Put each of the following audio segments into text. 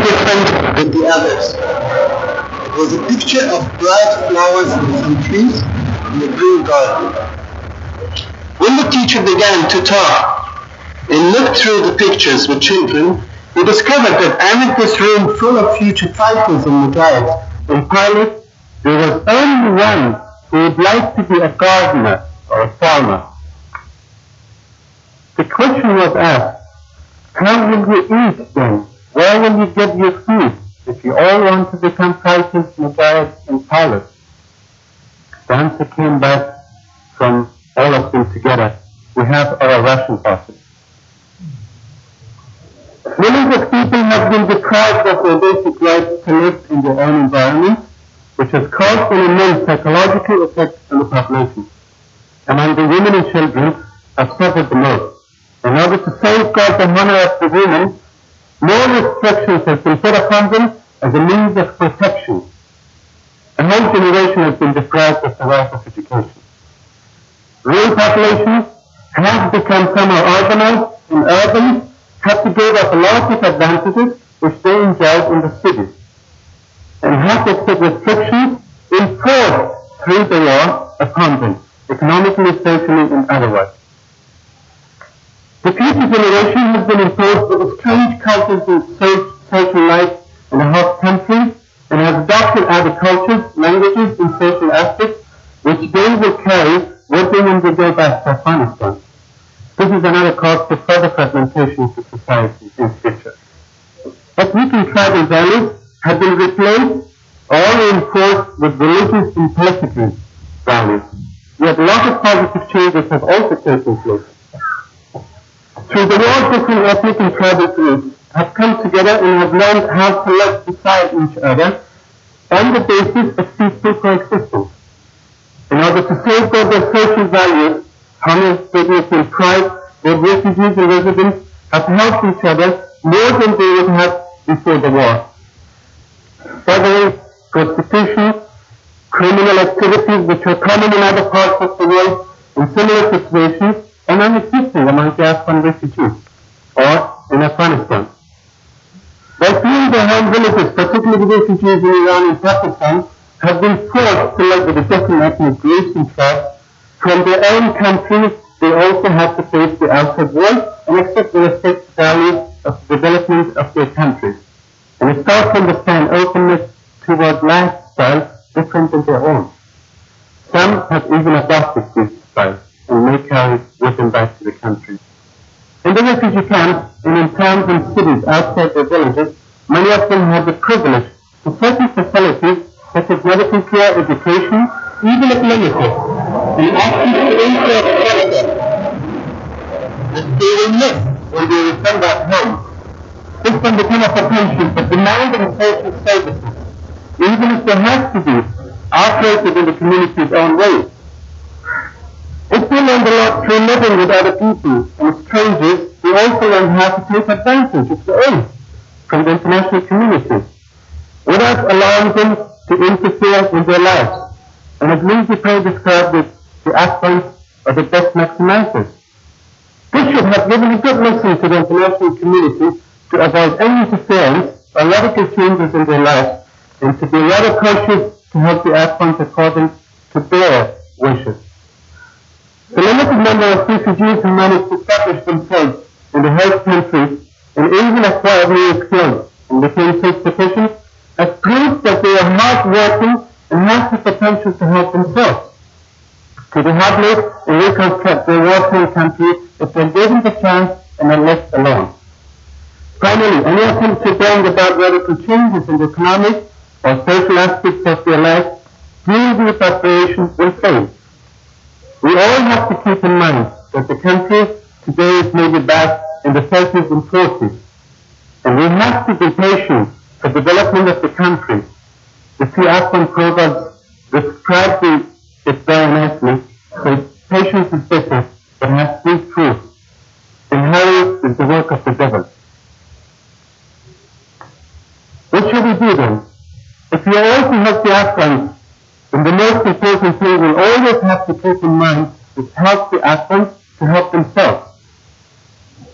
different than the others. It was a picture of bright flowers and some trees in a green garden. When the teacher began to talk and looked through the pictures with children, he discovered that amid this room full of future fighters and mujahids and pilots, there was only one who would like to be a gardener or a farmer. The question was asked, how will you eat then? Where will you get your food if you all want to become fighters, mujahids and pilots? The answer came back from all of them together. We have our ration passes. Millions of people have been deprived of their basic rights to live in their own environment, which has caused an immense psychological effect on the population. Among the women and children have suffered the most. In order to safeguard the honor of the women, more restrictions have been put upon them as a means of protection. A whole generation has been deprived of the right of education. Rural populations have become somehow organized and urban have to give up a lot of advantages which they enjoyed in the cities and have to accept restrictions enforced through the law upon them, economically, socially and otherwise. The future generation has been imposed with strange cultures and social life in a hot country and has adopted other cultures, languages and social aspects which they will carry with them when they go back to Afghanistan. This is another cause for further fragmentation of society in the future. Ethnic and tribal values have been replaced or reinforced with religious and political values. Yet a lot of positive changes have also taken place. Through the war, different ethnic and tribal groups have come together and have learned how to live beside each other on the basis of peaceful coexistence. In order to safeguard their social values, honor, dignity and pride, their refugees and residents have helped each other more than they would have before the war. Burglary, prostitution, criminal activities which are common in other parts of the world in similar situations are non-existent among the Afghan refugees or in Afghanistan. By fleeing their home villages, particularly the refugees in Iran and Pakistan, have been forced to live with a different ethnic groups and tribes. From their own countries, they also have to face the outside world and accept the respect values of the development of their countries. And start to understand openness toward lifestyle different than their own. Some have even adopted these styles and may carry with them back to the country. In the refugee camps and in towns and cities outside their villages, many of them have the privilege to certain facilities such as medical care, education, even if limited, and access to infrastructure that they will miss when they return back home. This can become a potential for demanding social services, even if there has to be, operated in the community's own way. If they learn a lot through living with other people and strangers, they also learn how to take advantage of their own from the international community, without allowing them to interfere in their lives. And as Louis Dupree described it, the Afghans are the best maximizers. This should have given a good lesson to the international community to avoid any interference or radical changes in their lives and to be rather cautious to help the Afghans according to their wishes. The limited number of refugees who managed to establish themselves in the host countries and even acquire new skills and became self-sufficient has proved that they are hard-working and have the potential to help themselves, to rehabilitate and reconstruct their war-torn country if they're given the chance and are left alone. Finally, any attempt to bring about radical changes in the economic or social aspects of their life during the repatriation will fail. We all have to keep in mind that the country today is maybe back in the 30s and 40s, and we have to be patient for the development of the country. The two Afghan proverbs describe it very nicely. So patience is better, but has three truths. In hurry is the work of the devil. What should we do then? If we are all to help the Afghans, then the most important thing we'll always have to keep in mind is help the Afghans to help themselves.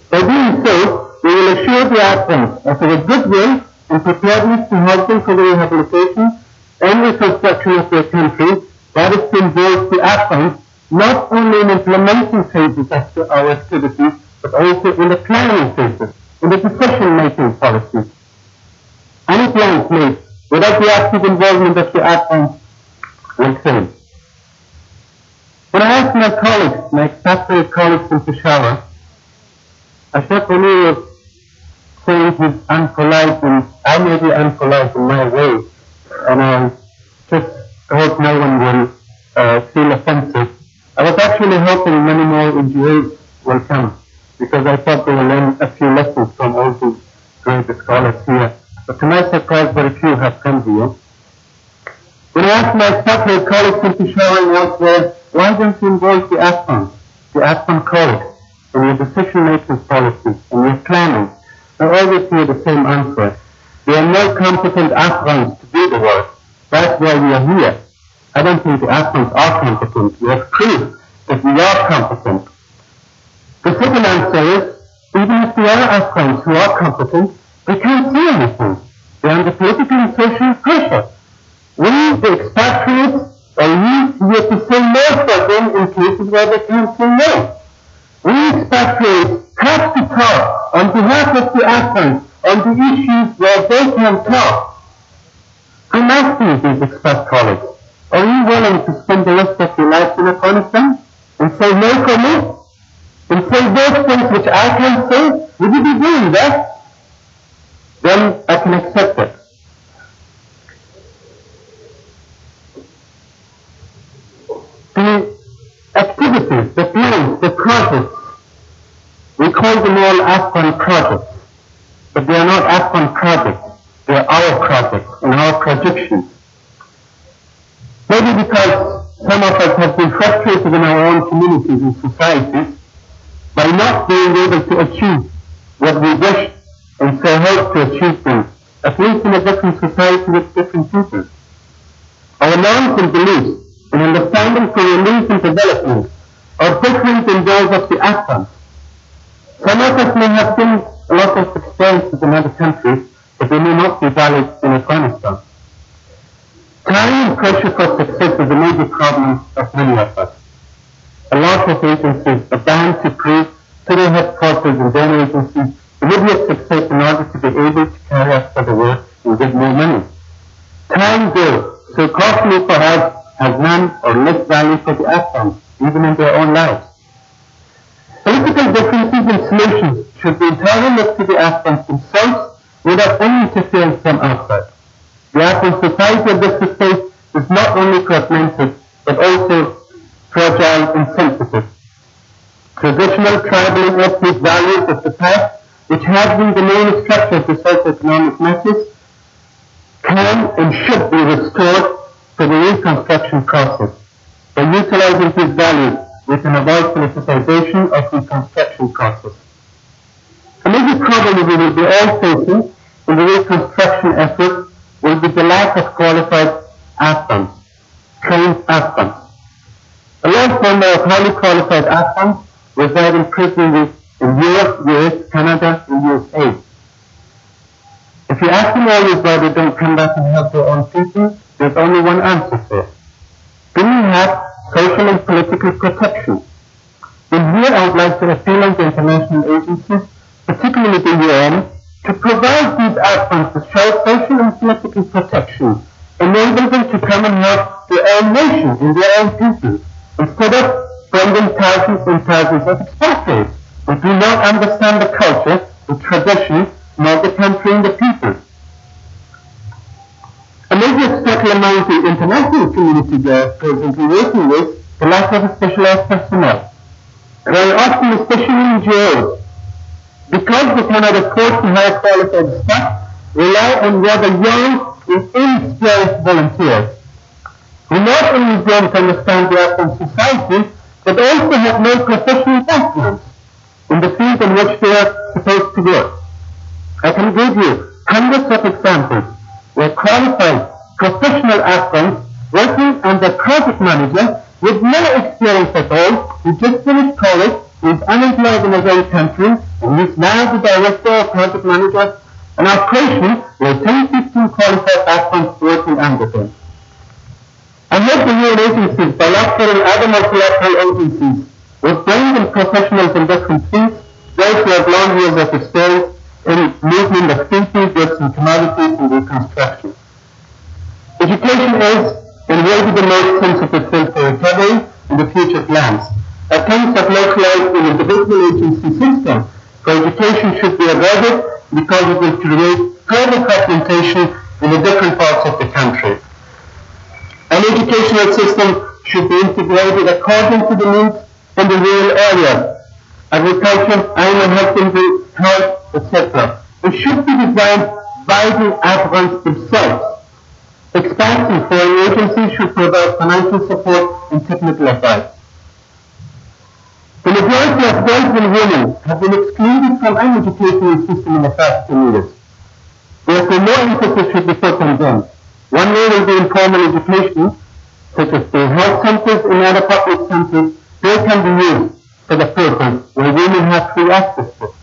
By doing so, we will assure the Afghans of our goodwill and preparedness to help them for the rehabilitation and reconstruction of their country, that is to involve the Afghans not only in implementing phases of our activities, but also in the planning phases, in the decision-making policies. Any plans made without the active involvement of the Afghans will fail. When I asked my colleagues, my expatriate colleagues in Peshawar, Ashok Ghani was saying he's unpolite, and I may be unpolite in my way, and I just hope no one will feel offensive. I was actually hoping many more NGOs will come, because I thought they will learn a few lessons from all these great scholars here. But to my surprise, very few have come here. When I asked my expatriate colleagues in Peshawar once there, why don't you involve the Afghan colleagues, in your decision-making policies, and your planning? I always hear the same answer. There are no competent Afghans to do the work. That's why we are here. I don't think the Afghans are competent. We have proof that we are competent. The second answer is, even if there are Afghans who are competent, they can't say anything. They're under political and social pressure. We, the expatriates, are used here to say no for them in cases where they can't say no. We expatriates have to talk on behalf of the Afghans on the issues where they can talk. I'm asking these expat colleagues, are you willing to spend the rest of your lives in Afghanistan and say no for me? And say those things which I can say? Would you be doing that? Then I can accept it. The activities, the plans, the projects, we call them all Afghan projects, but they are not Afghan projects, they are our projects and our projections. Maybe because some of us have been frustrated in our own communities and societies by not being able to achieve what we wish and so hope to achieve them, at least in a different society with different people. Our norms and beliefs and understanding for relief and development are different than those of the Afghans. Some of us may have seen a lot of experiences in other countries, but they may not be valid in Afghanistan. Time and pressure for success is a major problem of many of us. A lot of agencies are bound to prove to their headquarters and donor agencies immediate success in order to be able to carry out further work and get more money. Time, though, so costly for us, has none or less value for the Afghans, even in their own lives. Political differences and solutions should be entirely left to the Afghans themselves without any interference from outside. The Afghan society at this stage is not only fragmented, but also fragile and sensitive. Traditional tribal and ethnic values of the past, which have been the main structure of the socio-economic matters, can and should be restored to the reconstruction process by utilizing these values we can avoid politicization of the reconstruction process. A major problem we will be all facing in the reconstruction effort will be the lack of qualified Afghans, trained Afghans. A large number of highly qualified Afghans reside in prisons in Europe, US, Canada, and USA. If you ask them always why they don't come back and help their own people, there's only one answer for it. Do we have social and political protection? And here I would like to appeal on the international agencies, particularly the UN, to provide these Afghans with social and political protection, enable them to come and help their own nation and their own people, instead of bringing thousands and thousands of expatriates who do not understand the culture, the tradition, nor the country and the people. A major obstacle among the international community they are presently working with the lack of specialized personnel. Very often, especially in NGOs, because they cannot afford to hire qualified staff, rely on rather young and inexperienced volunteers who not only don't understand the Afghan society, but also have no professional backgrounds in the field in which they are supposed to work. I can give you hundreds of examples where qualified professional Afghans working under project manager with no experience at all, who just finished college, who is unemployed in his own country, and who is now the director or project manager and our creation will take 15 qualified Afghans working under them. I hope the UN agencies, bilateral and other multilateral agencies, will bring in professionals in different fields, those who have long years of experience in movement of people, goods and commodities and reconstruction. Education is, in really the most sensitive field for recovery and the future plans. Attempts at localized and individual agency system for education should be avoided because it will create further fragmentation in the different parts of the country. An educational system should be integrated according to the needs in the rural areas. Agriculture, animal husbandry, health, etc. It should be designed by the Afghans themselves. Expansive foreign agencies should provide financial support and technical advice. The majority of girls and women have been excluded from any educational system in the past 10 years. Therefore, more emphasis should be put on them. One way will be informal education, such as the health centers and other public centers. They can be used for the purpose where women have free access to.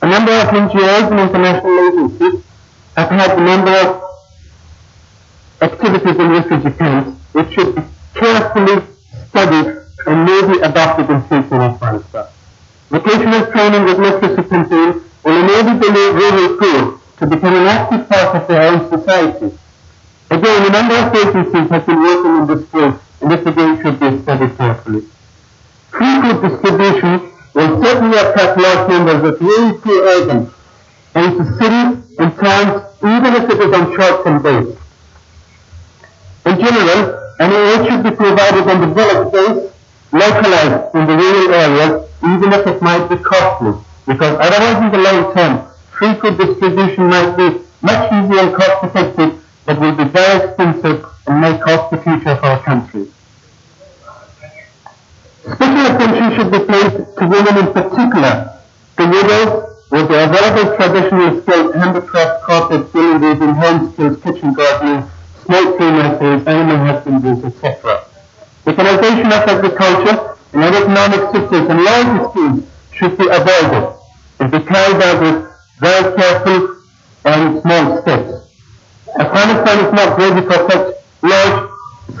A number of NGOs and international agencies have had a number of activities in refugee camps which should be carefully studied and maybe adopted in future Afghanistan. Vocational training with literacy campaign will enable the rural poor to become an active part of their own society. Again, a number of agencies have been working in this field, and this again should be studied carefully. Free food distribution will certainly attract large numbers of really poor urban into cities and towns, even if it is on short-term basis. In general, an aid should be provided on the village base, localized in the rural areas, even if it might be costly, because otherwise in the long term, free food distribution might be much easier and cost-effective, but will be very expensive and may cost the future of our country. Special attention should be paid to women in particular, the widows with the available traditional skills, handicraft, carpet, building, weaving, home skills, kitchen gardening, small scale nurseries, animal husbandry, etc. Mechanization of agriculture and other economic sectors and large schemes should be avoided and be carried out with very careful and small steps. Afghanistan is not ready for such large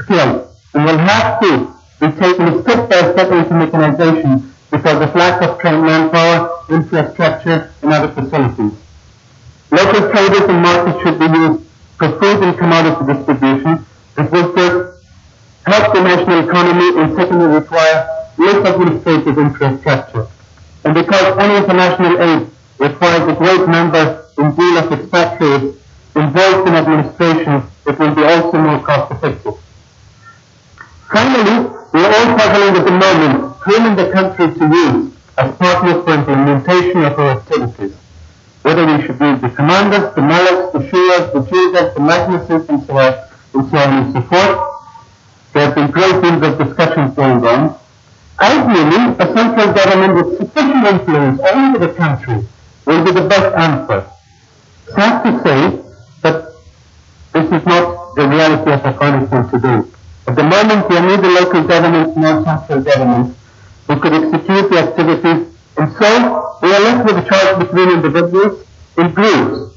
scale and will have to be taken step by step into mechanization because of lack of trained manpower, infrastructure, and other facilities. Local traders and markets should be used for food and commodity distribution. It will first help the national economy and secondly require less administrative infrastructure. And because any international aid requires a great number and deal of expatriates involved in administration, it will be also more cost effective. Finally, we are all struggling at the moment whom in the country to use as partners for implementation of our activities. Whether we should use the commanders, the Malaks, the Shuras, the Jilgas, the Magnuses, and so on and so forth. There have been great deals of discussions going on. Ideally, a central government with sufficient influence all over the country will be the best answer. Sad to say, but this is not the reality of Afghanistan today. At the moment, we need the local governments, not central governments, who could execute the activities, and so we are left with a choice between individuals and groups.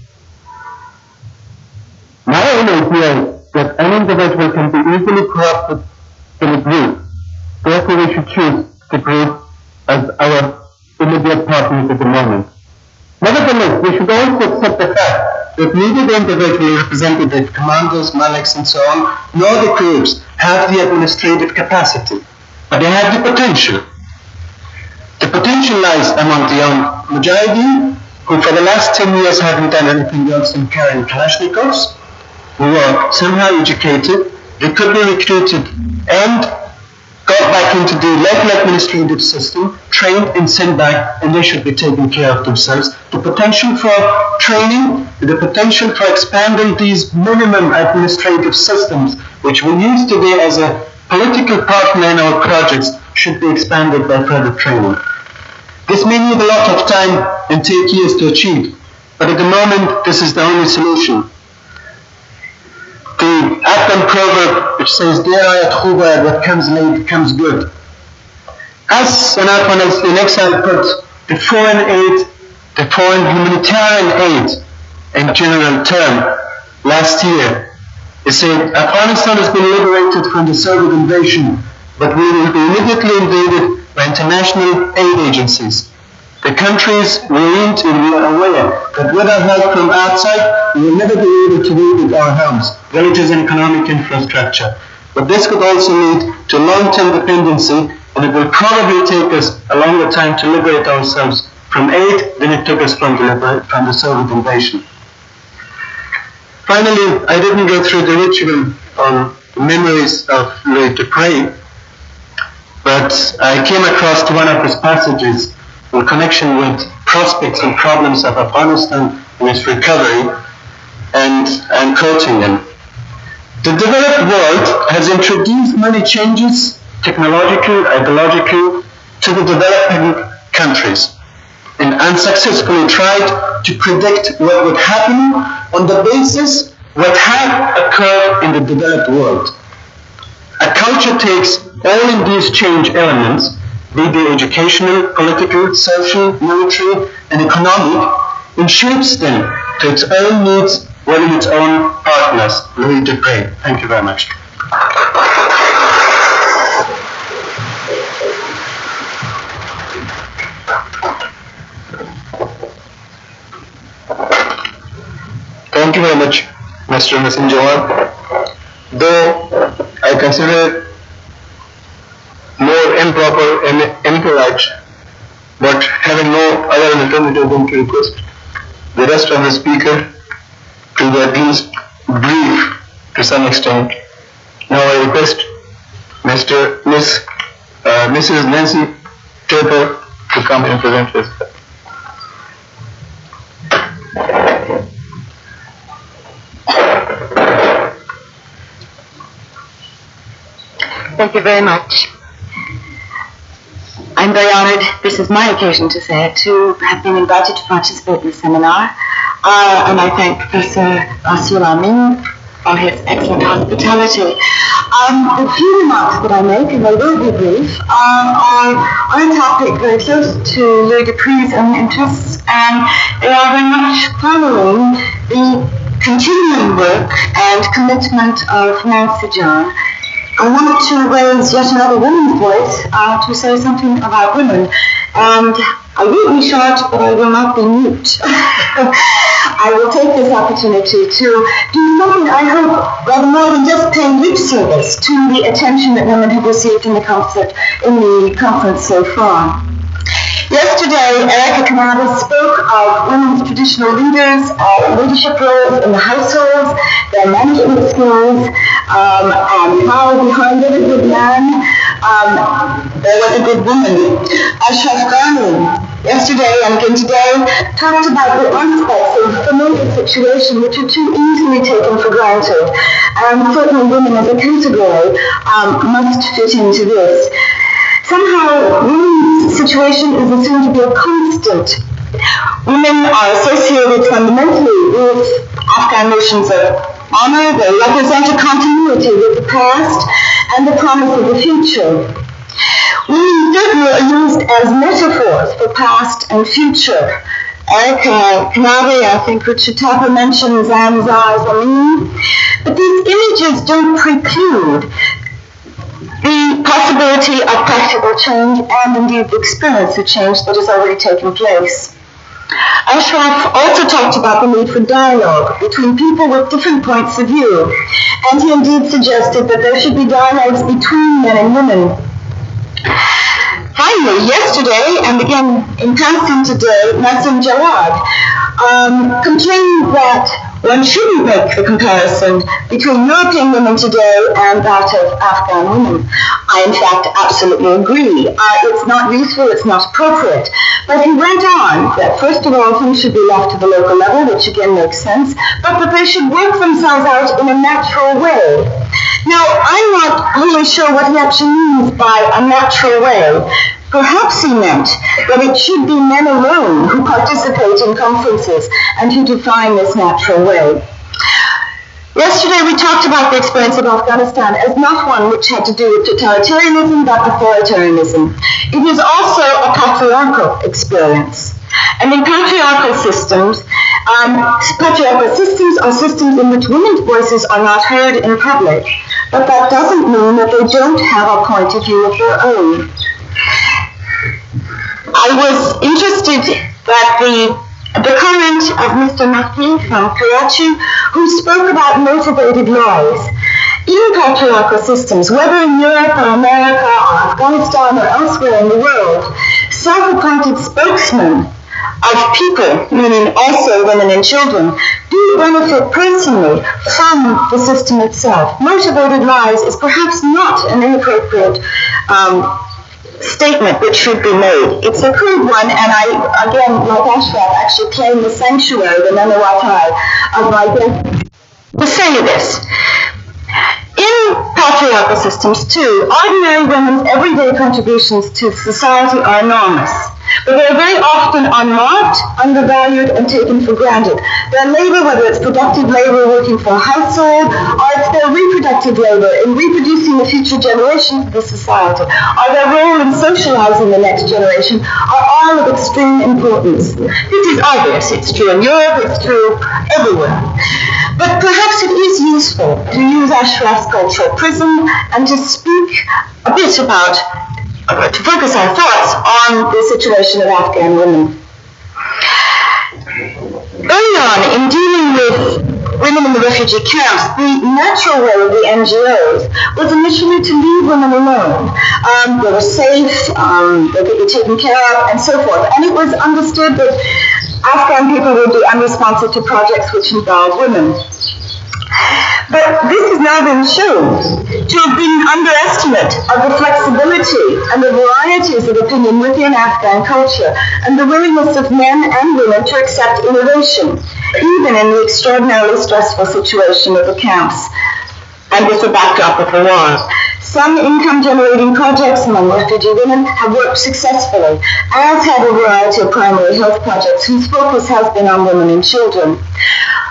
My own idea is that an individual can be easily corrupted in a group. Therefore, we should choose the group as our immediate partners at the moment. Nevertheless, we should also accept the fact that neither the individual representative, commanders, Malaks, and so on, nor the groups have the administrative capacity, but they have the potential. The potential lies among the young Mujahideen, who for the last 10 years haven't done anything else than carrying Kalashnikovs, who are somehow educated, they could be recruited and got back into the local administrative system, trained and sent back, and they should be taking care of themselves. The potential for training, the potential for expanding these minimum administrative systems, which we use today as a political partner in our projects, should be expanded by further training. This may need a lot of time and take years to achieve, but at the moment, this is the only solution. The Afghan proverb which says, what comes late comes good. As an Afghan in exile put, the foreign aid the foreign humanitarian aid in general term last year. It said Afghanistan has been liberated from the Soviet invasion, but we will be immediately invaded by international aid agencies. The countries we're into, we are aware that without help from outside, we will never be able to rebuild our homes, villages and economic infrastructure. But this could also lead to long-term dependency, and it will probably take us a longer time to liberate ourselves from aid than it took us from the Soviet invasion. Finally, I didn't go through the ritual on the memories of Louis Dupree, but I came across one of his passages in connection with prospects and problems of Afghanistan and its recovery, and I'm quoting him. The developed world has introduced many changes, technological, ideological, to the developing countries, and unsuccessfully tried to predict what would happen on the basis what had occurred in the developed world. A culture takes all in these change elements, be they educational, political, social, military, and economic, and shapes them to its own needs within its own partners. Louis Dupree. Thank you very much. Thank you very much, Mr. Messenger. Though I consider it more improper and impolite, but having no other alternative than to request the rest of the speaker to be at least brief to some extent. Now I request Mrs. Nancy Taper to come and present this. Thank you very much. I'm very honored, this is my occasion to say it, to have been invited to participate in the seminar. And I thank Professor Rasul Amin for his excellent hospitality. The few remarks that I make, and they will be brief, are on a topic very close to Louis Dupree's own interests, and they are very much following the continuing work and commitment of Nancy John. I want to raise yet another woman's voice to say something about women, and I will be short, but I will not be mute. I will take this opportunity to do something I hope rather more than just paying lip service to the attention that women have received in the conference so far. Yesterday, Erica Canada spoke of women's traditional leaders, leadership roles in the households, their management skills, and how behind every good man there was a good woman. Ashraf Ghani, yesterday and again today, talked about the aspects of familiar situation which are too easily taken for granted, and certainly women as a category must fit into this. Somehow, women's situation is assumed to be a constant. Women are associated fundamentally with Afghan notions of honor. They represent a continuity with the past and the promise of the future. Women certainly are used as metaphors for past and future. Erica Kanavi, I think Richard Tapper mentions Anzar Zamin. But these images don't preclude the possibility of practical change and indeed the experience of change that has already taken place. Ashraf also talked about the need for dialogue between people with different points of view, and he indeed suggested that there should be dialogues between men and women. Finally, yesterday, and again in passing today, Nassim Jawad complained that one shouldn't make the comparison between European women today and that of Afghan women. I, in fact, absolutely agree. It's not useful, it's not appropriate. But he went on that, first of all, things should be left to the local level, which again makes sense, but that they should work themselves out in a natural way. Now, I'm not really sure what he actually means by a natural way. Perhaps he meant that it should be men alone who participate in conferences and who define this natural way. Yesterday we talked about the experience of Afghanistan as not one which had to do with totalitarianism but authoritarianism. It is also a patriarchal experience. And in patriarchal systems are systems in which women's voices are not heard in public, but that doesn't mean that they don't have a point of view of their own. I was interested that the comment of Mr. Mahdi from Karachi, who spoke about motivated lies. In patriarchal systems, whether in Europe or America or Afghanistan or elsewhere in the world, self-appointed spokesmen of people, meaning also women and children, do benefit personally from the system itself. Motivated lies is perhaps not an inappropriate statement which should be made. It's a crude one, and I, again, like Ashraf, actually claim the sanctuary, the Nanawatai, of my death to say this. In patriarchal systems, too, ordinary women's everyday contributions to society are enormous, but they are very often unmarked, undervalued, and taken for granted. Their labor, whether it's productive labor working for a household, or it's their reproductive labor in reproducing the future generations of the society, or their role in socializing the next generation, are all of extreme importance. This is obvious. It's true in Europe, it's true everywhere. But perhaps it is useful to use Ashraf's cultural prism and to speak a bit about, to focus our thoughts on the situation of Afghan women. Early on, in dealing with women in the refugee camps, the natural role of the NGOs was initially to leave women alone. They were safe, they could be taken care of, and so forth. And it was understood that Afghan people would be unresponsive to projects which involve women. But this has now been shown to have been an underestimate of the flexibility and the varieties of opinion within Afghan culture and the willingness of men and women to accept innovation, even in the extraordinarily stressful situation of the camps and with the backdrop of the war. Some income-generating projects among refugee women have worked successfully, as have a variety of primary health projects whose focus has been on women and children.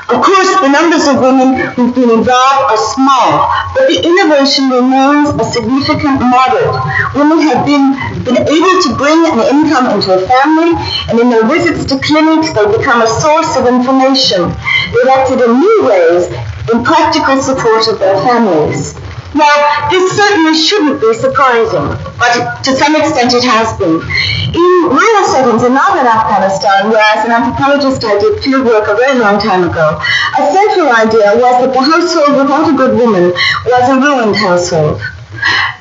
Of course, the numbers of women who've been involved are small, but the innovation remains a significant model. Women have been able to bring an income into a family, and in their visits to clinics, they become a source of information. They've acted in new ways in practical support of their families. Now, this certainly shouldn't be surprising, but to some extent it has been. In rural settings, and not in Afghanistan, where as an anthropologist I did field work a very long time ago, a central idea was that the household without a good woman was a ruined household.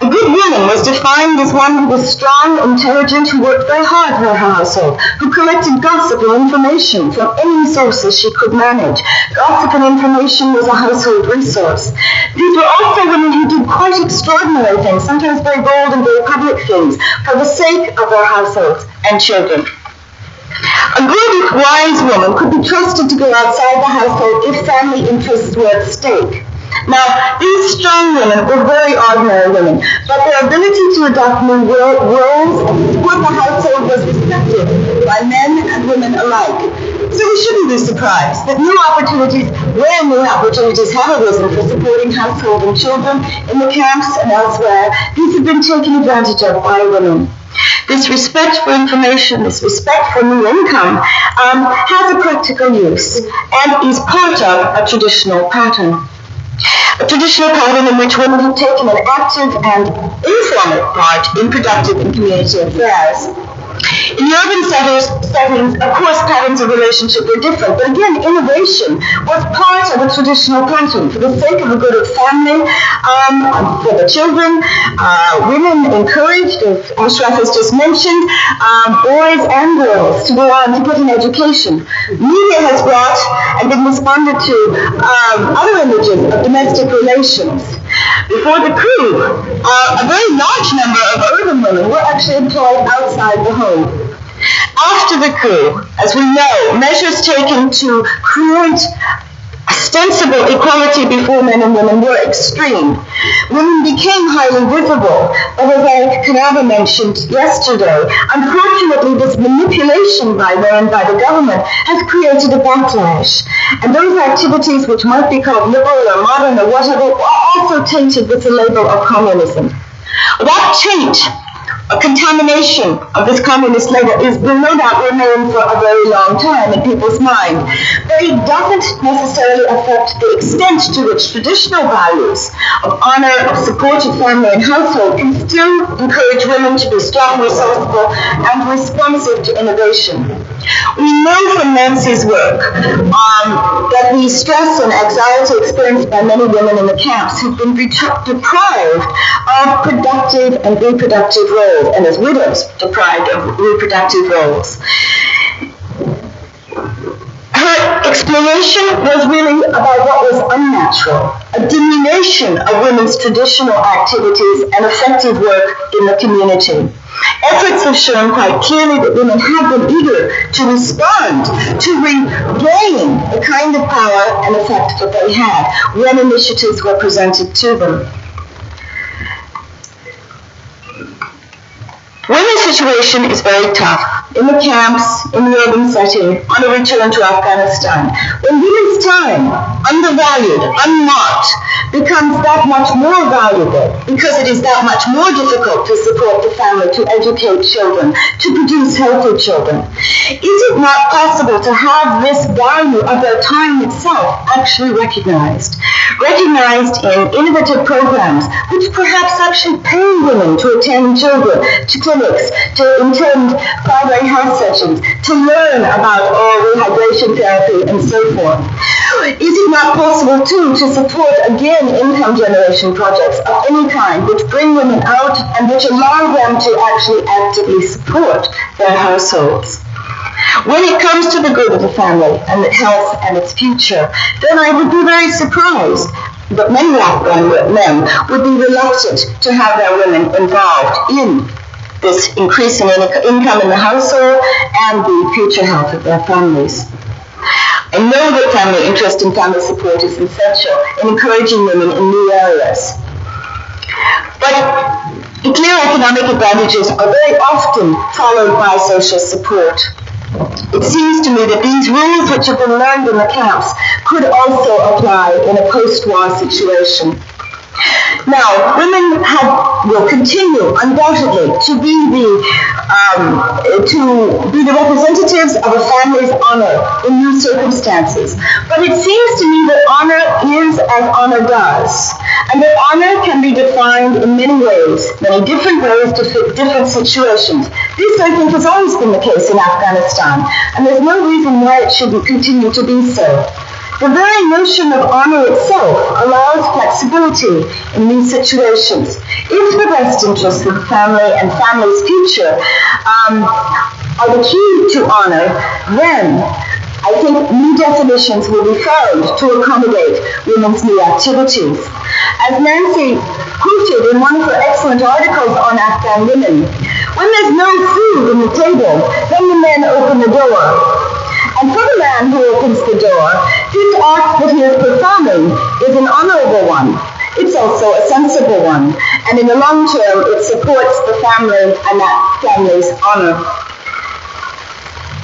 A good woman was defined as one who was strong, intelligent, who worked very hard for her household, who collected gossip and information from any sources she could manage. Gossip and information was a household resource. These were also women who did quite extraordinary things, sometimes very bold and very public things, for the sake of their households and children. A good, wise woman could be trusted to go outside the household if family interests were at stake. Now, these strong women were very ordinary women, but their ability to adopt new roles and support the household was respected by men and women alike. So we shouldn't be surprised that new opportunities have arisen for supporting household and children in the camps and elsewhere. These have been taken advantage of by women. This respect for information, this respect for new income, has a practical use and is part of a traditional pattern. A traditional pattern in which women have taken an active and informal part in productive and community affairs. In the urban settings, of course, patterns of relationship were different, but again, innovation was part of a traditional pattern. For the sake of the good of family, for the children, women encouraged, as Ashraf has just mentioned, boys and girls to go on to get an education. Media has brought and been responded to other images of domestic relations. Before the coup, a very large number of urban women were actually employed outside the home. After the coup, as we know, measures taken to create ostensible equality before men and women were extreme. Women became highly visible, but as Eric Kanaba mentioned yesterday, unfortunately this manipulation by men, by the government, has created a backlash. And those activities, which might be called liberal or modern or whatever, were also tainted with the label of communism. That taint a contamination of this communist label will no doubt remain for a very long time in people's mind. But it doesn't necessarily affect the extent to which traditional values of honor, of supportive family and household can still encourage women to be strong, resourceful, and responsive to innovation. We know from Nancy's work that the stress and anxiety experienced by many women in the camps who've been deprived of productive and reproductive roles, and as widows deprived of reproductive roles. Her exploration was really about what was unnatural, a diminution of women's traditional activities and effective work in the community. Efforts have shown quite clearly that women have been eager to respond, to regain the kind of power and effect that they had when initiatives were presented to them. Women's situation is very tough in the camps, in the urban setting, on a return to Afghanistan. When women's time, undervalued, unmarked, becomes that much more valuable because it is that much more difficult to support the family, to educate children, to produce healthy children. Is it not possible to have this value of their time itself actually recognized? Recognized in innovative programs which perhaps actually pay women to attend children, to clinics, to attend primary health sessions, to learn about rehydration therapy and so forth. Is it not possible too to support again income generation projects of any kind which bring women out and which allow them to actually actively support their households? When it comes to the good of the family and its health and its future, then I would be very surprised that many Afghan men would be reluctant to have their women involved in this increasing income in the household and the future health of their families. I know that family interest and family support is essential in encouraging women in new areas. But clear economic advantages are very often followed by social support. It seems to me that these rules which have been learned in the camps could also apply in a post-war situation. Now, women will continue, undoubtedly, to be the representatives of a family's honor in new circumstances. But it seems to me that honor is as honor does, and that honor can be defined in many ways, many different ways to fit different situations. This, I think, has always been the case in Afghanistan, and there's no reason why it shouldn't continue to be so. The very notion of honor itself allows flexibility in these situations. If the best interests of the family and family's future are the key to honor, then I think new definitions will be found to accommodate women's new activities. As Nancy quoted in one of her excellent articles on Afghan women, when there's no food on the table, then the men open the door. And for the man who opens the door, this act that he is performing is an honorable one. It's also a sensible one. And in the long term, it supports the family and that family's honor.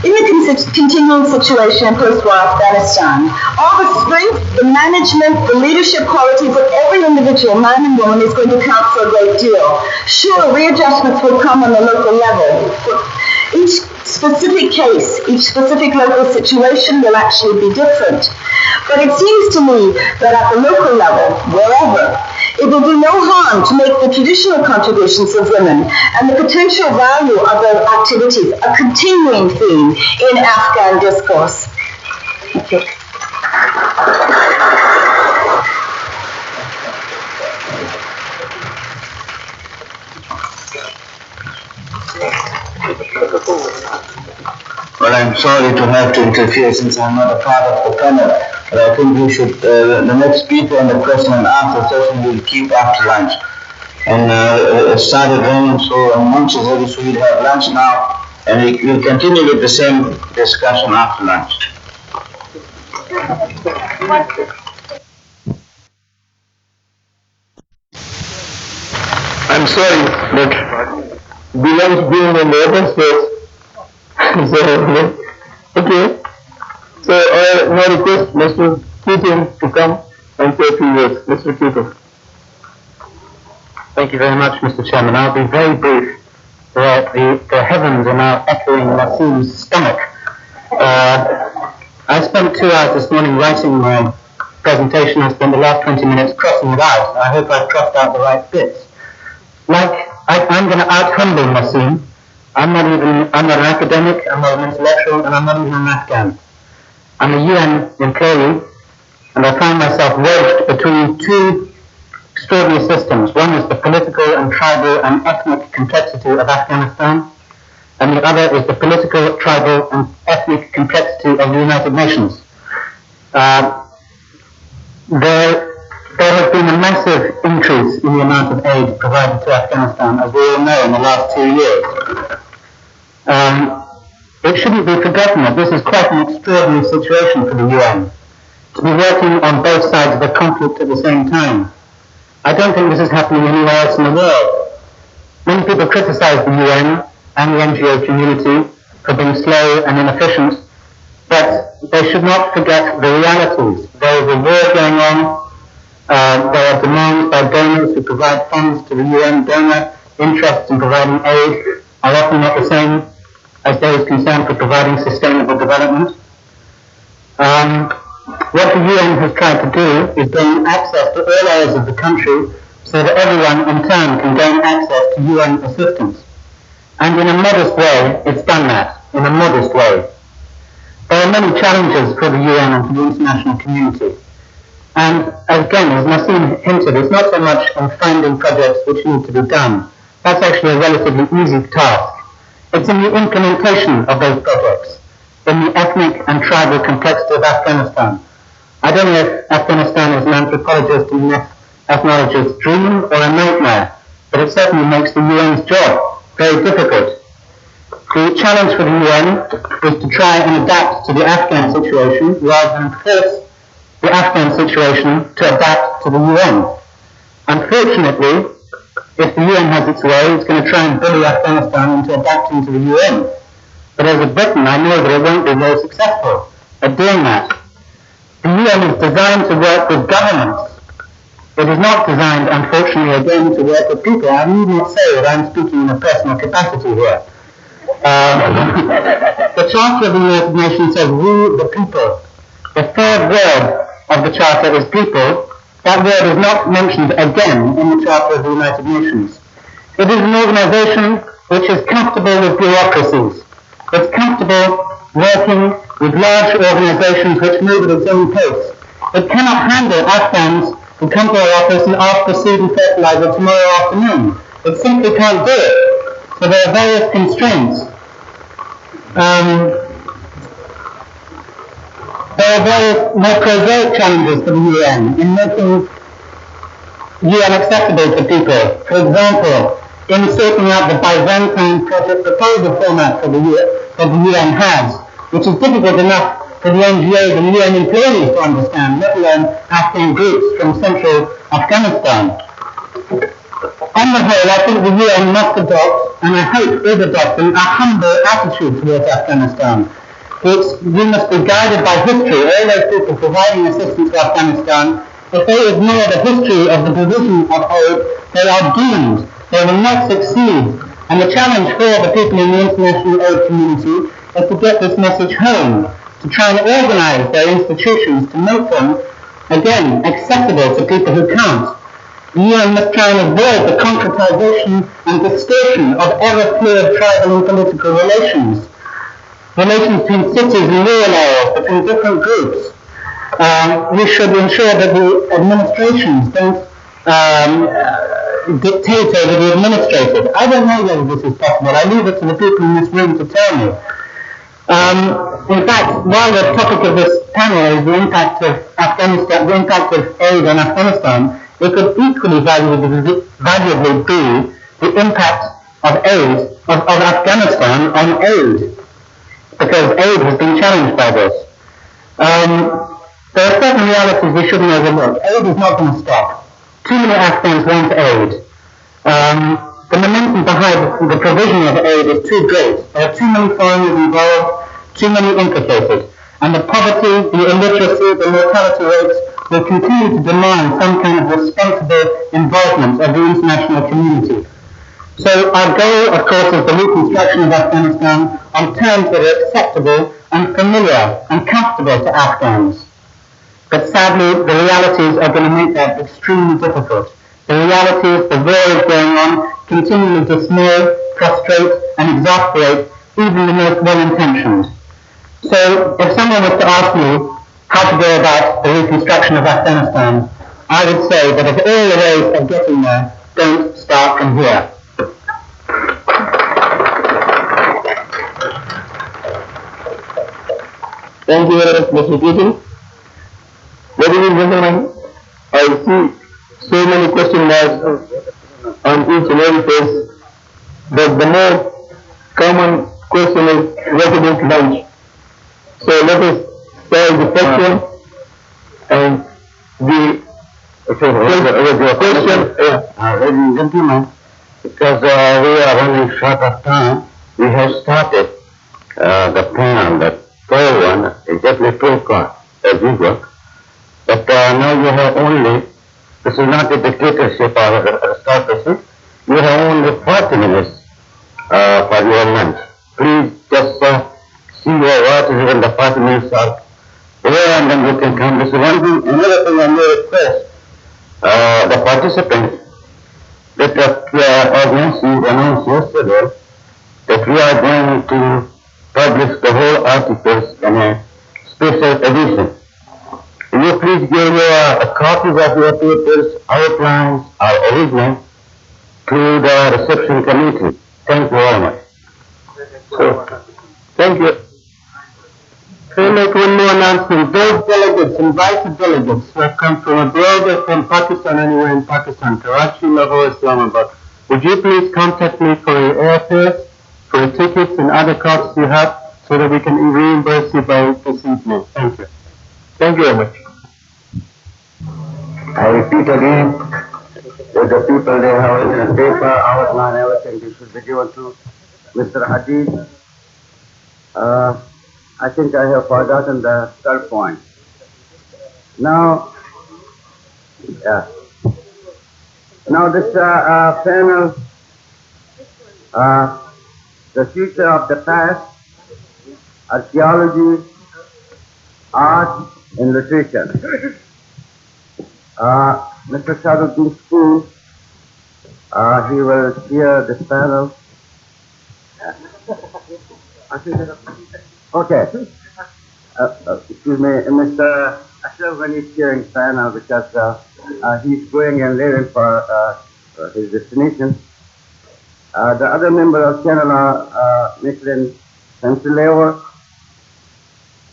In the continuing situation in post-war Afghanistan, all the strength, the management, the leadership qualities of every individual, man and woman, is going to count for a great deal. Sure, readjustments will come on the local level. Each specific case, each specific local situation will actually be different. But it seems to me that at the local level, wherever, it will do no harm to make the traditional contributions of women and the potential value of their activities a continuing theme in Afghan discourse. Thank you. Well, I'm sorry to have to interfere since I'm not a part of the panel, but I think we should, the next speaker in the question and answer session will keep after lunch. And it started raining, so lunch is ready, so we'll have lunch now, and we'll continue with the same discussion after lunch. I'm sorry, but belongs being in the open space. So, okay. So I now request Mr. Keating to come and say a few words. Mr. Keating. Thank you very much, Mr. Chairman. I'll be very brief. the heavens are now echoing Nassim's stomach. I spent 2 hours this morning writing my presentation. I spent the last 20 minutes crossing it out. I hope I've crossed out the right bits. I'm going to out-humble Nassim. I'm not an academic, I'm not an intellectual, and I'm not even an Afghan. I'm a UN employee, and I find myself wedged between two extraordinary systems. One is the political and tribal and ethnic complexity of Afghanistan, and the other is the political, tribal, and ethnic complexity of the United Nations. There has been a massive increase in the amount of aid provided to Afghanistan, as we all know, in the last 2 years. It shouldn't be forgotten that this is quite an extraordinary situation for the UN, to be working on both sides of a conflict at the same time. I don't think this is happening anywhere else in the world. Many people criticize the UN and the NGO community for being slow and inefficient, but they should not forget the realities. There is a war going on. There are demands by donors who provide funds to the UN. Donor interests in providing aid are often not the same as those concerned for providing sustainable development. What the UN has tried to do is gain access to all areas of the country so that everyone in turn can gain access to UN assistance. And in a modest way, it's done that, in a modest way. There are many challenges for the UN and for the international community. And again, as Nassim hinted, it's not so much in finding projects which need to be done. That's actually a relatively easy task. It's in the implementation of those projects, in the ethnic and tribal complexity of Afghanistan. I don't know if Afghanistan is an anthropologist and an ethnologist's dream or a nightmare, but it certainly makes the UN's job very difficult. The challenge for the UN is to try and adapt to the Afghan situation rather than force the Afghan situation to adapt to the UN. Unfortunately, if the UN has its way, it's going to try and bully Afghanistan into adapting to the UN. But as a Briton, I know that it won't be very successful at doing that. The UN is designed to work with governments. It is not designed, unfortunately, again, to work with people. I need not say that I'm speaking in a personal capacity here. The Charter of the United Nations says, we the people. The third word of the Charter is people. That word is not mentioned again in the Charter of the United Nations. It is an organization which is comfortable with bureaucracies. It's comfortable working with large organizations which move at its own pace. It cannot handle Afghans who come to our office and ask for seed and fertilizer tomorrow afternoon. It simply can't do it. So there are various constraints. There are various more prosaic challenges for the UN in making UN accessible to people. For example, in sorting out the Byzantine project proposal format that the UN has, which is difficult enough for the NGOs and UN employees to understand, let alone Afghan groups from central Afghanistan. On the whole, I think the UN must adopt, and I hope is adopting, a humble attitude towards Afghanistan. We must be guided by history. All those people providing assistance to Afghanistan, if they ignore the history of the provision of aid, they are doomed. They will not succeed. And the challenge for the people in the international aid community is to get this message home, to try and organize their institutions to make them, again, accessible to people who can't. The UN must try and avoid the concretization and distortion of ever-fluid tribal and political relations between cities and rural areas, between different groups. We should ensure that the administrations don't dictate over the administrated. I don't know whether this is possible. I leave it to the people in this room to tell me. In fact, while the topic of this panel is the impact of Afghanistan, the impact of aid on Afghanistan, it could equally valuably be the impact of aid of Afghanistan on aid, because aid has been challenged by this. There are certain realities we shouldn't overlook. Aid is not going to stop. Too many Afghans want aid. The momentum behind the provision of aid is too great. There are too many foreigners involved, too many implicated. And the poverty, the illiteracy, the mortality rates will continue to demand some kind of responsible involvement of the international community. So our goal, of course, is the reconstruction of Afghanistan on terms that are acceptable and familiar and comfortable to Afghans. But sadly, the realities are going to make that extremely difficult. The realities, the war is going on, continually dismay, frustrate, and exasperate even the most well-intentioned. So if someone was to ask me how to go about the reconstruction of Afghanistan, I would say that of all the ways of getting there, don't start from here. Thank you very much, Mr. Keating. Ladies and gentlemen, I see so many question marks on each and every face, but the more common question is resident lunch. So let us start the first one, and the question, Ladies and gentlemen, because we are running short of time, we have started the panel. The third one is definitely protocol, as usual. But now you have only, this is not a dictatorship or a aristocracy, you have only 40 minutes for your lunch. Please just see your watches when the 40 minutes are over, and then you can come. This is one thing. Another thing I may request the participants that as Nancy announced yesterday, that we are going to publish the whole articles in a special edition. Will you please give copies of your papers, outlines, or original to the reception committee? Thank you very much. so, thank you. I'll make one more announcement. Those delegates, invited delegates who have come from abroad or from Pakistan, anywhere in Pakistan, Karachi, Lahore, Islamabad, would you please contact me for your airfares, for your tickets and other costs you have, so that we can reimburse you by this evening. Thank you. Thank you very much. I repeat again, that the people they have in the paper, outline, everything, this should be given to Mr. Hadid. I think I have forgotten the third point. Now, this panel, the future of the past, archaeology, art, and literature. Mr. Shaduddin School, he will chair this panel. Okay. Excuse me, Mr. Ashraf, when he's chairing panel, because he's going and leaving for his destination. The other member of panel are Mr. Pensilever,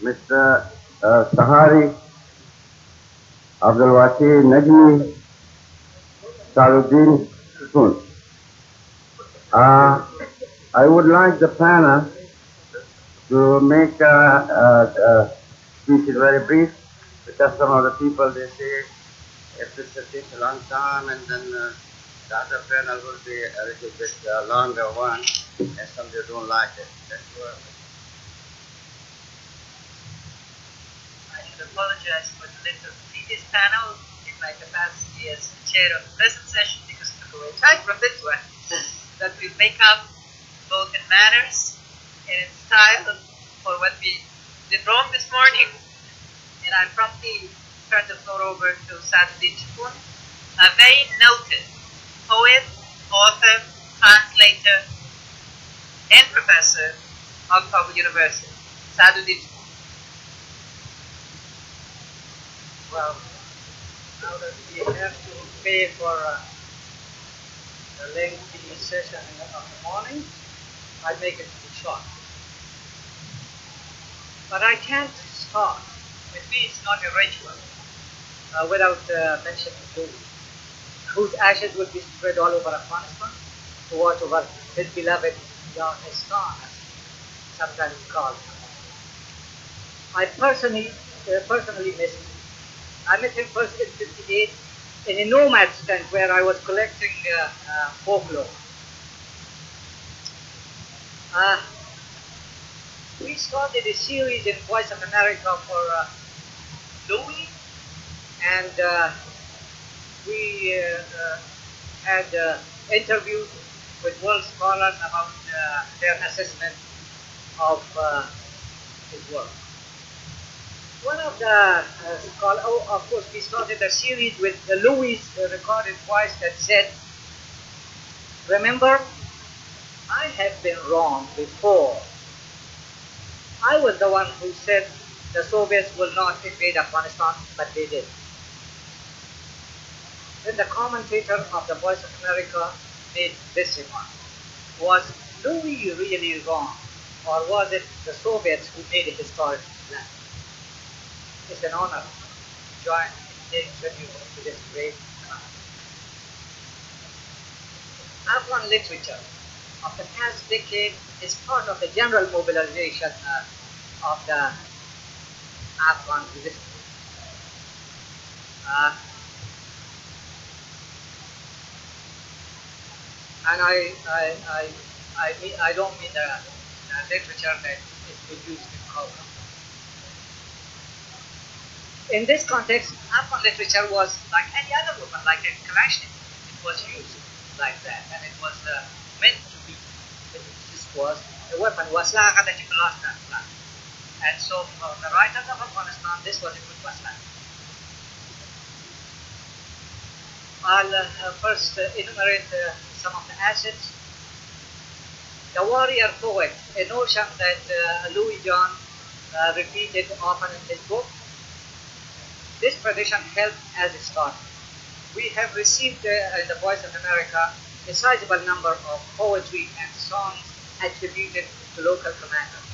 Mr. Sahari, Abdul Wasi Najmi, Saruddin Soon. I would like the panel to make speech very brief, because some of the people, they say if this takes a long time, and then the other panel will be a little bit longer one, and some they don't like it. That's why. I should apologize for the length of the previous panel in my capacity as chair of the present session, because it took away time from this one. That will make up both in manners and in style for what we did wrong this morning. And I promptly turn the floor over to Saduddin Chipun, a very noted poet, author, translator, and professor of Kabul University. Saduddin Chipun. Well, now that we have to pay for a lengthy session in the morning, I make it short. But I can't start, with me it's not a ritual, without mentioning Louis, whose ashes will be spread all over Afghanistan to watch over his beloved Afghanistan, as he sometimes called him. I personally miss him. I met him first in '58 in a nomad's tent where I was collecting folklore. We started a series in Voice of America for Louis, and we had interviewed with world scholars about their assessment of his work. One of the scholars, of course, we started a series with the Louis recorded voice that said, "Remember, I have been wrong before. I was the one who said the Soviets will not invade Afghanistan, but they did." Then the commentator of the Voice of America made this remark: "Was Louis really wrong, or was it the Soviets who made a historic plan?" It's an honor to join in paying tribute to this great man. Afghan literature of the past decade is part of the general mobilization of the Afghan resistance. And I don't mean the literature that is produced in Kabul. In this context, Afghan literature was like any other weapon, like a Kalashnikov. It was used like that, and it was meant to be. This was a weapon. Wasla that you lost that plan. And so, for the writers of Afghanistan, this was a good wasla. I'll first enumerate some of the assets. The warrior poet, a notion that Louis John repeated often in his book. This tradition held as it started. We have received in the Voice of America a sizable number of poetry and songs attributed to local commanders.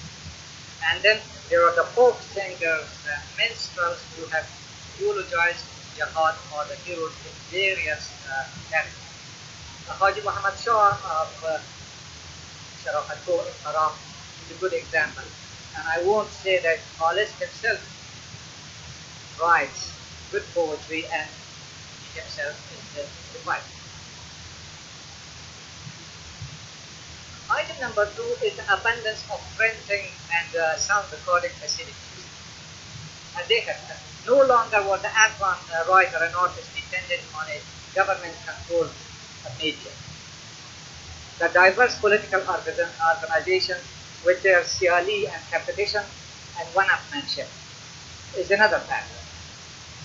And then there are the folk singers and minstrels who have eulogized jihad or the heroes in various characters. Haji Muhammad Shah of Sharafatko in Haram is a good example. And I won't say that Khalis himself writes good poetry and he himself is the poet. Item number 2 is the abundance of printing and sound recording facilities. And they have no longer was the Afghan writer and artist dependent on a government-controlled media. The diverse political organizations with their siali and competition and one-upmanship is another factor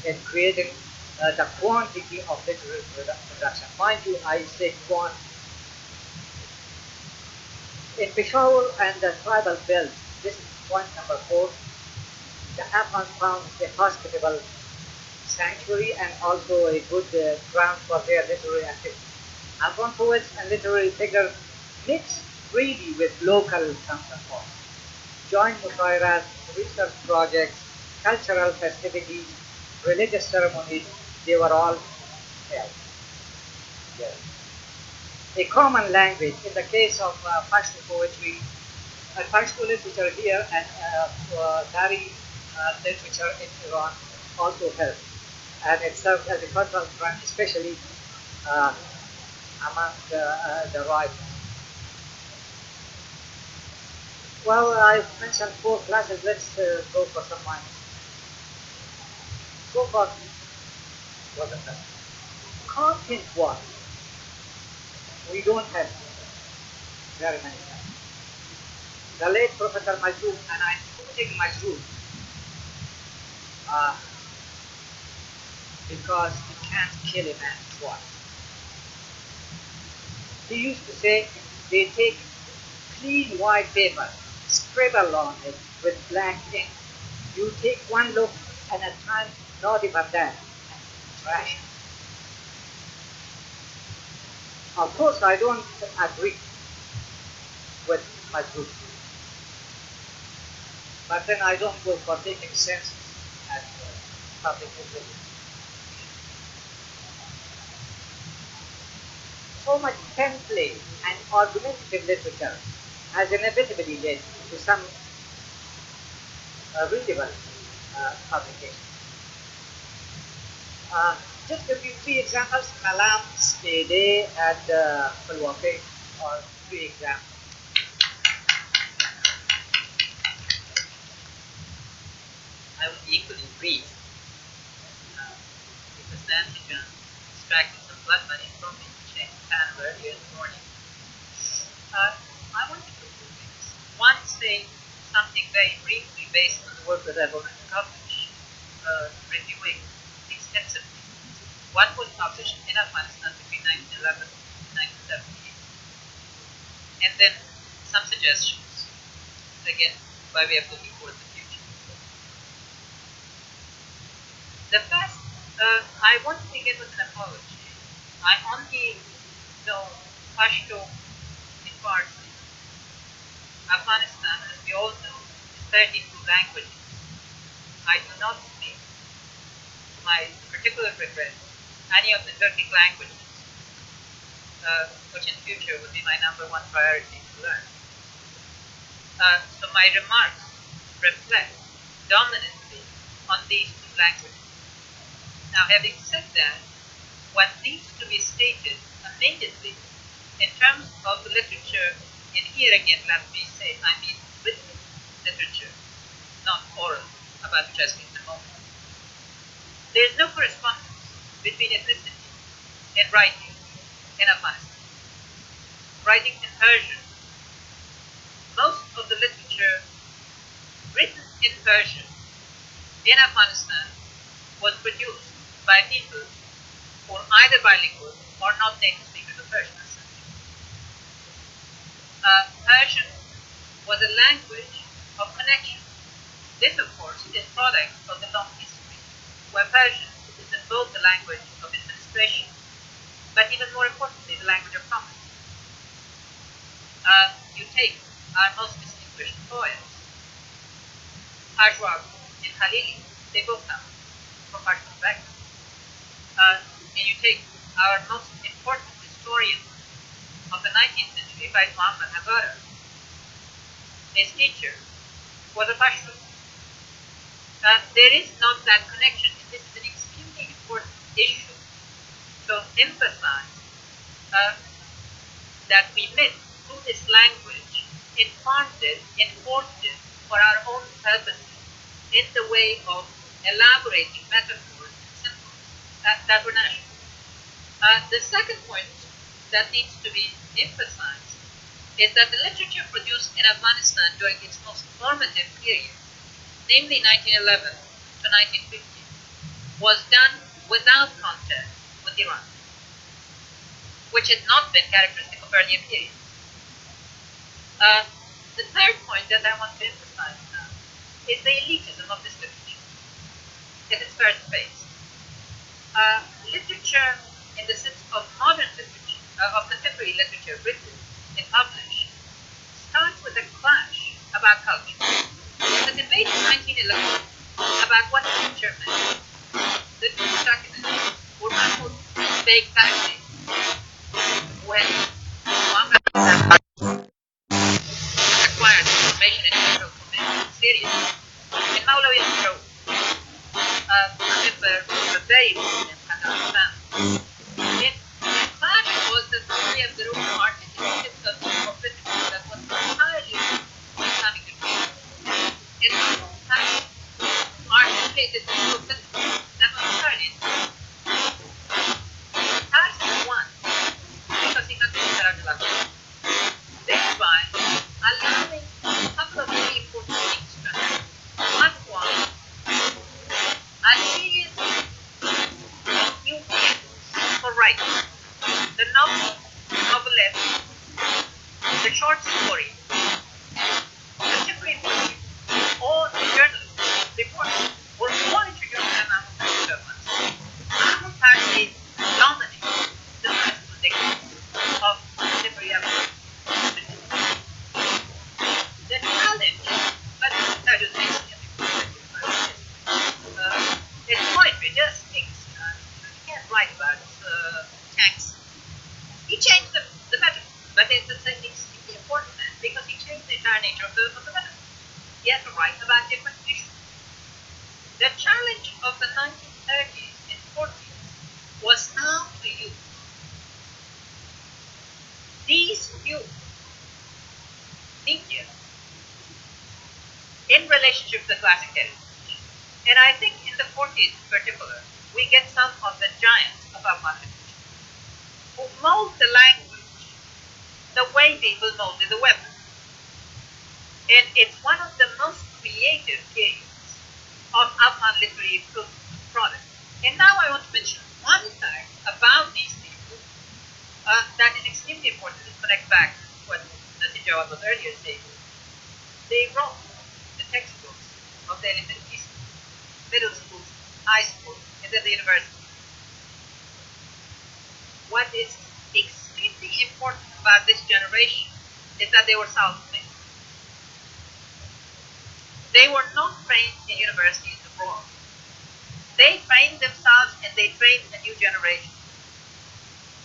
in creating the quantity of literary production. Mind you, I say quantity. In Peshawar and the tribal belt, this is point number 4, the Afghans found a hospitable sanctuary and also a good ground for their literary activity. Afghan poets and literary figures mix freely with local counterparts. Joint mushairas, research projects, cultural festivities, religious ceremonies, they were all held. Yes. A common language in the case of Pashto poetry, Pashto literature here and Dari literature in Iran also helped. And it served as a cultural front, especially among the writers. Well, I've mentioned 4 classes. Let's go for some minors. So far, what is that? Content one. We don't have very many times. The late Professor Majroor, and I'm quoting Majroor because you can't kill a man twice. He used to say they take clean white paper, scribble on it with black ink. You take one look and at times not even that, and trash it. Of course, I don't agree with my group, but then I don't go for taking census at public utility. So much template and argumentative literature has inevitably led to some readable publications. Just give you 3 examples. Kalam, Stay and Khulwake are 3 examples. I will be equally brief because Nancy can extracted some blood money from me to change the panel earlier in the morning. I want to do two things. One, say something very briefly based on the work that I've already published, reviewing extensively what was published in Afghanistan between 1911 and 1978. And then some suggestions, again, by way of looking forward to the future. The first, I want to begin with an apology. I only know Pashto in Farsi. Afghanistan, as we all know, is 32 languages. I do not speak, to my particular regret, any of the Turkic languages, which in future would be my #1 priority to learn. So my remarks reflect dominantly on these two languages. Now, having said that, what needs to be stated immediately in terms of the literature, and here again, let me say, I mean written literature, not oral, about which I speak in a moment. There is no correspondence between ethnicity and writing in Afghanistan. Writing in Persian, most of the literature written in Persian in Afghanistan was produced by people who are either bilingual or not native speakers of Persian. Persian was a language of connection. This, of course, is product of the long history, where Persian is both the language of administration, but even more importantly, the language of commerce. You take our most distinguished poets, Ajwab and Khalili, they both come from Persian background. And you take our most important historian of the 19th century, by Muhammad Hazara. His teacher was a Pashto. There is not that connection, and this is an extremely important issue to emphasize that we meant through this language, informed it, enforced it for our own purposes in the way of elaborating metaphors and symbols that were national. The second point that needs to be emphasized is that the literature produced in Afghanistan during its most formative period, namely 1911 to 1950, was done without contact with Iran, which had not been characteristic of earlier periods. The third point that I want to emphasize now is the elitism of this literature at its first phase. Literature in the sense of modern literature, of contemporary literature written and published, starts with a clash about culture. The debate in 1911 about what culture meant, the two protagonists were Mahmoud Beg Taxi, who had acquired information and cultural commitment in Syria, and Maulawi Al-Shaw, a member of a very prominent Afghanistan. In clash was the story of the Roman articulated of literature that was entirely Islamic literature. It articulated the of literature that was entirely Islamic. Tarzan won because he considered Sarajala, thereby allowing a couple of very important things to happen. One was a series of new fields for writing. The novel, novelette, the short story, the temporary poetry, all the journalism, reporting, were all introduced in Mahmoud Parsi government. Mahmoud Parsi dominated the first 2 decades of contemporary Afghanistan. The challenge, but that is basically it's poetry, just things. You can't write about tanks. He changed the metaphor, but it's extremely important because he changed the entire nature of the metaphor. He had to write about different issues. The challenge of the 1930s and 40s was how to use these new media in relationship to the classic heritage. And I think in the 40s in particular, we get some of the giants of our literature who mold the language the way people molded the weapon. And it's one of the most creative periods of Afghan literary product. And now I want to mention one fact about these people that is extremely important to connect back to what Nasir Jawad was earlier saying. They wrote the textbooks of the elementary schools, middle schools, high schools, and then the university. What is extremely important about this generation is that they were self-made. They were not trained in universities abroad. They trained themselves and they trained a new generation.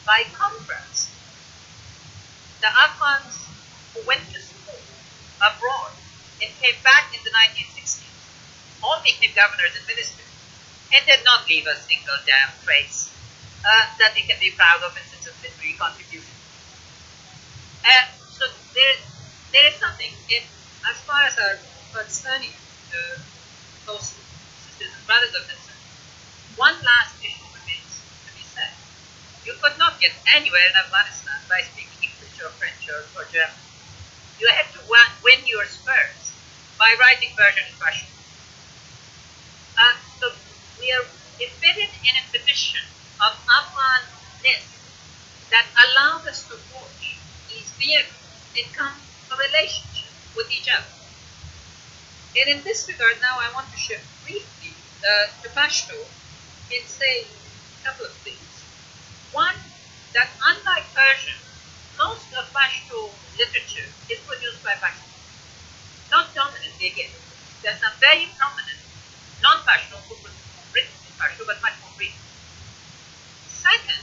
By contrast, the Afghans who went to school abroad and came back in the 1960s all became governors and ministers and did not leave a single damn trace that they can be proud of in terms of literary contribution. So there is something in, as far as our Pakistani those sisters and brothers are concerned. One last issue remains to be said. You could not get anywhere in Afghanistan by speaking English or French or German. You had to win your spurs by writing Persian and Russian. So we are embedded in a tradition of Afghan-ness that allowed us to forge these vehicles and come to a relationship with each other. And in this regard, now I want to shift briefly to Pashto and say a couple of things. One, that unlike Persian, most of Pashto literature is produced by Pashto. Not dominantly again. There are some very prominent non-Pashto who were written in Pashto, but much more brief. Second,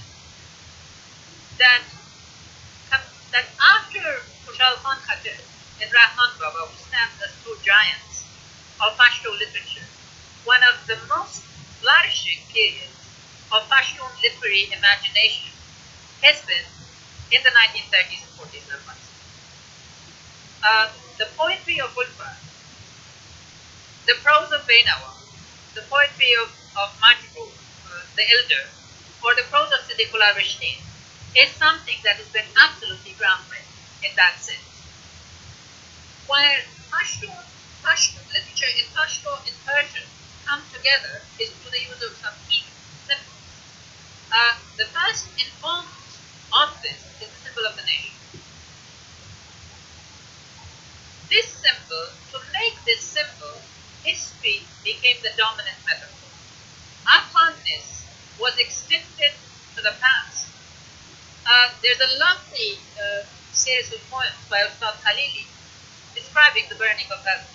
that after Khushal Khan Khater and Rahman Baba, who stand as two giants of Pashto literature, one of the most flourishing periods of Pashto literary imagination has been in the 1930s and 40s in Afghanistan. The poetry of Ulfa, the prose of Bainawa, the poetry of Majbur, the elder, or the prose of Siddiqullah Rishtin is something that has been absolutely groundbreaking in that sense. Where Pashto literature in Pashto and Persian come together is through the use of some key symbols. The first and foremost of this is the symbol of the nation. This symbol, to make this symbol, history became the dominant metaphor. Afghanness was extended to the past. There's a lovely series of poems by Ustad Khalili describing the burning of Gaza,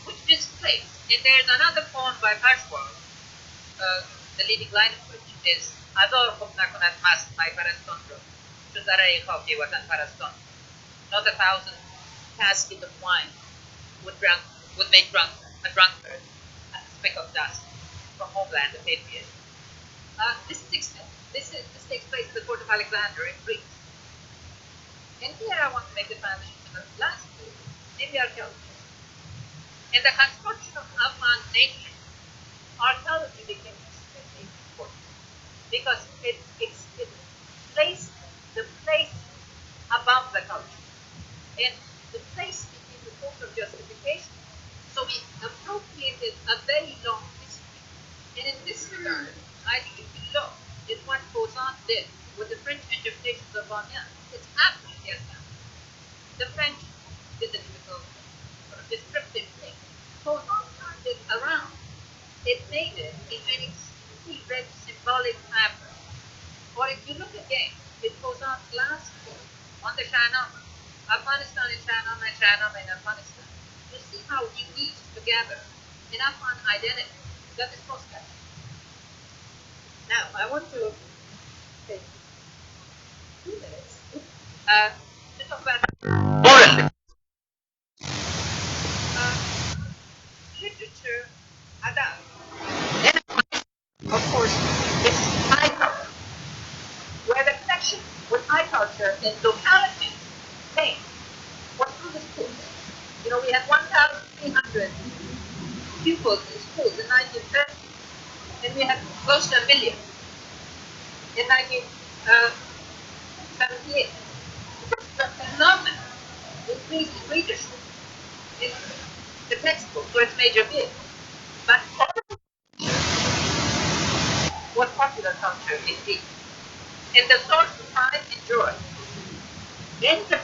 which displays, and there's another poem by Pashwar, the leading line of which is Azor khub nakonad mast my paraston ro, chudarai khawki watan paraston. Not 1,000 caskets of wine would make a drunkard, a speck of dust from homeland of patriot. This takes place at the court of Alexander in Greece. And here I want to make the transition to the last two, namely archaeology. In the construction of Afghan nation, archaeology became extremely important because it placed the place above the culture. And the place became the source of justification. So we appropriated a very long history. And in this regard, I think if you look at what Poussin did with the French interpretations of Amiens, it's absolutely astounding. The French did the typical sort of descriptive thing. Poussin turned it around. It made it into an extremely rich symbolic fabric. Or if you look again at Poussin's last book on the Shahnameh, Afghanistan and Shahnameh in Afghanistan, you see how he weaves together an Afghan identity that is postcard. Now, I want to take 2 minutes to talk about oral literature, adab. And of course, it's high culture, where the connection with high culture in locality came was through the schools. You know, we had 1,300 pupils in schools in 1930, and we had close to 1 million in 1960. years. It's a phenomenon. Increased readership. It's the textbook for its major bid. But what popular culture is deep. It's the source of pride and joy. In the